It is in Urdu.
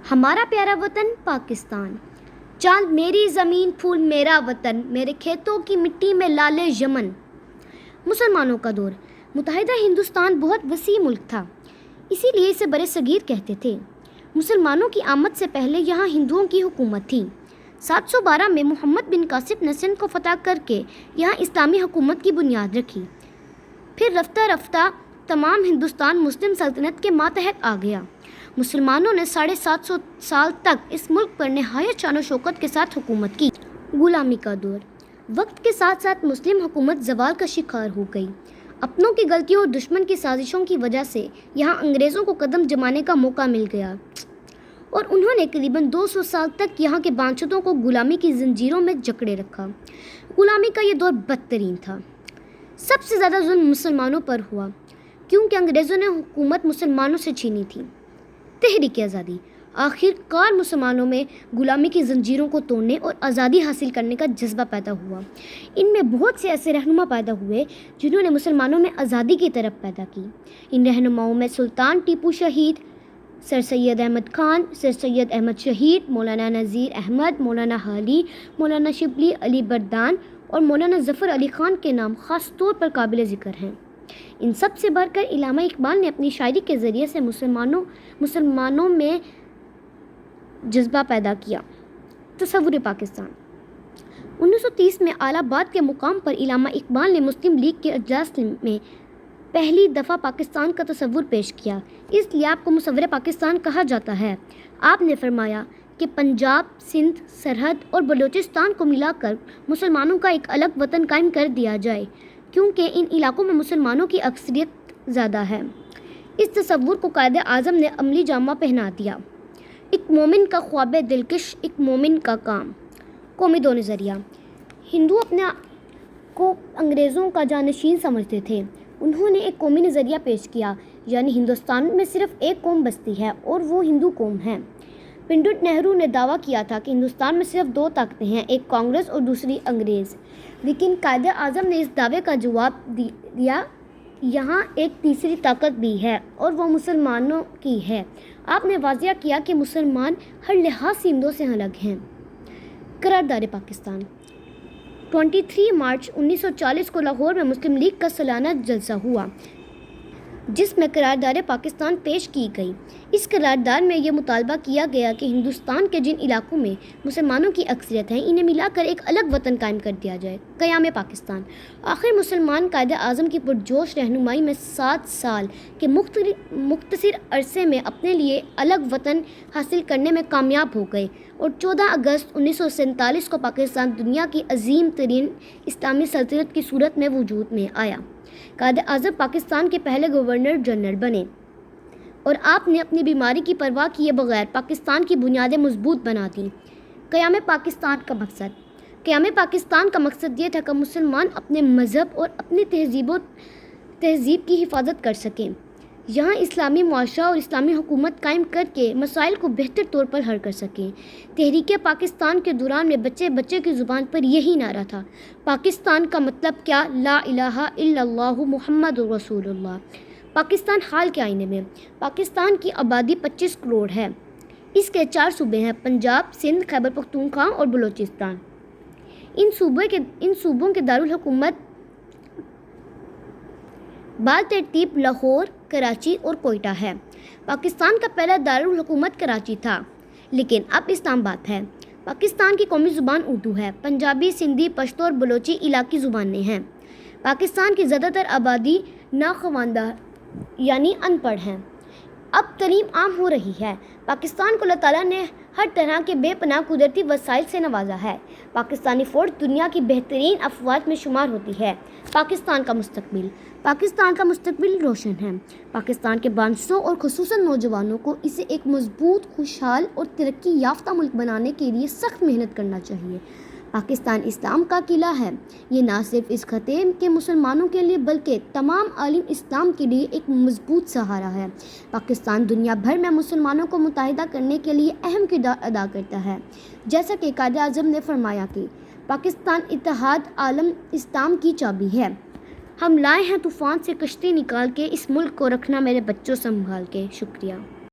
ہمارا پیارا وطن پاکستان، چاند میری زمین، پھول میرا وطن، میرے کھیتوں کی مٹی میں لالے یمن۔ مسلمانوں کا دور۔ متحدہ ہندوستان بہت وسیع ملک تھا، اسی لیے اسے برِ صغیر کہتے تھے۔ مسلمانوں کی آمد سے پہلے یہاں ہندوؤں کی حکومت تھی۔ 712 میں محمد بن قاسم نے سندھ کو فتح کر کے یہاں اسلامی حکومت کی بنیاد رکھی۔ پھر رفتہ رفتہ تمام ہندوستان مسلم سلطنت کے ماتحت آ گیا۔ مسلمانوں نے 750 سال تک اس ملک پر نہایت شان و شوکت کے ساتھ حکومت کی۔ غلامی کا دور۔ وقت کے ساتھ ساتھ مسلم حکومت زوال کا شکار ہو گئی۔ اپنوں کی غلطیوں اور دشمن کی سازشوں کی وجہ سے یہاں انگریزوں کو قدم جمانے کا موقع مل گیا اور انہوں نے قریباً 200 سال تک یہاں کے باشندوں کو غلامی کی زنجیروں میں جکڑے رکھا۔ غلامی کا یہ دور بدترین تھا۔ سب سے زیادہ ظلم مسلمانوں پر ہوا کیونکہ انگریزوں نے حکومت مسلمانوں سے چھینی تھی۔ تحریک آزادی۔ آخر کار مسلمانوں میں غلامی کی زنجیروں کو توڑنے اور آزادی حاصل کرنے کا جذبہ پیدا ہوا۔ ان میں بہت سے ایسے رہنما پیدا ہوئے جنہوں نے مسلمانوں میں آزادی کی طرف پیدا کی۔ ان رہنماؤں میں سلطان ٹیپو شہید، سر سید احمد خان، سر سید احمد شہید، مولانا نذیر احمد، مولانا حالی، مولانا شبلی علی بردان اور مولانا ظفر علی خان کے نام خاص طور پر قابل ذکر ہیں۔ ان سب سے بڑھ کر علامہ اقبال نے اپنی شاعری کے ذریعے سے مسلمانوں میں جذبہ پیدا کیا۔ تصور پاکستان۔ 1930 میں الہ آباد کے مقام پر علامہ اقبال نے مسلم لیگ کے اجلاس میں پہلی دفعہ پاکستان کا تصور پیش کیا، اس لیے آپ کو مصور پاکستان کہا جاتا ہے۔ آپ نے فرمایا کہ پنجاب، سندھ، سرحد اور بلوچستان کو ملا کر مسلمانوں کا ایک الگ وطن قائم کر دیا جائے کیونکہ ان علاقوں میں مسلمانوں کی اکثریت زیادہ ہے۔ اس تصور کو قائد اعظم نے عملی جامہ پہنا دیا۔ ایک مومن کا خواب دلکش، ایک مومن کا کام۔ قومی دو نظریہ۔ ہندو اپنے کو انگریزوں کا جانشین سمجھتے تھے۔ انہوں نے ایک قومی نظریہ پیش کیا، یعنی ہندوستان میں صرف ایک قوم بستی ہے اور وہ ہندو قوم ہے۔ پنڈت نہرو نے دعویٰ کیا تھا کہ ہندوستان میں صرف 2 طاقتیں ہیں، ایک کانگریس اور دوسری انگریز، لیکن قائد اعظم نے اس دعوے کا جواب دیا، یہاں ایک تیسری طاقت بھی ہے اور وہ مسلمانوں کی ہے۔ آپ نے واضح کیا کہ مسلمان ہر لحاظ سے ہندوؤں سے الگ ہیں۔ قرارداد پاکستان۔ 23 مارچ 1940 کو لاہور میں مسلم لیگ کا سالانہ جلسہ ہوا جس میں قرارداد پاکستان پیش کی گئی۔ اس قرارداد میں یہ مطالبہ کیا گیا کہ ہندوستان کے جن علاقوں میں مسلمانوں کی اکثریت ہے انہیں ملا کر ایک الگ وطن قائم کر دیا جائے۔ قیام پاکستان۔ آخر مسلمان قائد اعظم کی پرجوش رہنمائی میں 7 سال کے مختصر عرصے میں اپنے لیے الگ وطن حاصل کرنے میں کامیاب ہو گئے اور 14 اگست 1947 کو پاکستان دنیا کی عظیم ترین اسلامی سلطنت کی صورت میں وجود میں آیا۔ قائد اعظم پاکستان کے پہلے گورنر جنرل بنے اور آپ نے اپنی بیماری کی پرواہ کیے بغیر پاکستان کی بنیادیں مضبوط بنا دیں۔ قیام پاکستان کا مقصد۔ قیام پاکستان کا مقصد یہ تھا کہ مسلمان اپنے مذہب اور اپنی تہذیب کی حفاظت کر سکیں، یہاں اسلامی معاشرہ اور اسلامی حکومت قائم کر کے مسائل کو بہتر طور پر حل کر سکیں۔ تحریک پاکستان کے دوران میں بچے کی زبان پر یہی نعرہ تھا، پاکستان کا مطلب کیا، لا الہ الا اللہ محمد رسول اللہ۔ پاکستان حال کے آئینے میں۔ پاکستان کی آبادی 25 کروڑ ہے۔ اس کے 4 صوبے ہیں، پنجاب، سندھ، خیبر پختونخوا اور بلوچستان۔ ان صوبوں کے دارالحکومت بال ترتیب لاہور، کراچی اور کوئٹہ ہے۔ پاکستان کا پہلا دارالحکومت کراچی تھا لیکن اب اسلام آباد ہے۔ پاکستان کی قومی زبان اردو ہے۔ پنجابی، سندھی، پشتو اور بلوچی علاقائی زبانیں ہیں۔ پاکستان کی زیادہ تر آبادی ناخواندہ یعنی ان پڑھ ہے۔ اب تعلیم عام ہو رہی ہے۔ پاکستان کو اللہ تعالیٰ نے ہر طرح کے بے پناہ قدرتی وسائل سے نوازا ہے۔ پاکستانی فوج دنیا کی بہترین افواج میں شمار ہوتی ہے۔ پاکستان کا مستقبل۔ پاکستان کا مستقبل روشن ہے۔ پاکستان کے باشندوں اور خصوصاً نوجوانوں کو اسے ایک مضبوط، خوشحال اور ترقی یافتہ ملک بنانے کے لیے سخت محنت کرنا چاہیے۔ پاکستان اسلام کا قلعہ ہے۔ یہ نہ صرف اس خطے کے مسلمانوں کے لیے بلکہ تمام عالم اسلام کے لیے ایک مضبوط سہارا ہے۔ پاکستان دنیا بھر میں مسلمانوں کو متحد کرنے کے لیے اہم کردار ادا کرتا ہے، جیسا کہ قائد اعظم نے فرمایا کہ پاکستان اتحاد عالم اسلام کی چابی ہے۔ ہم لائے ہیں طوفان سے کشتی نکال کے، اس ملک کو رکھنا میرے بچوں سنبھال کے۔ شکریہ۔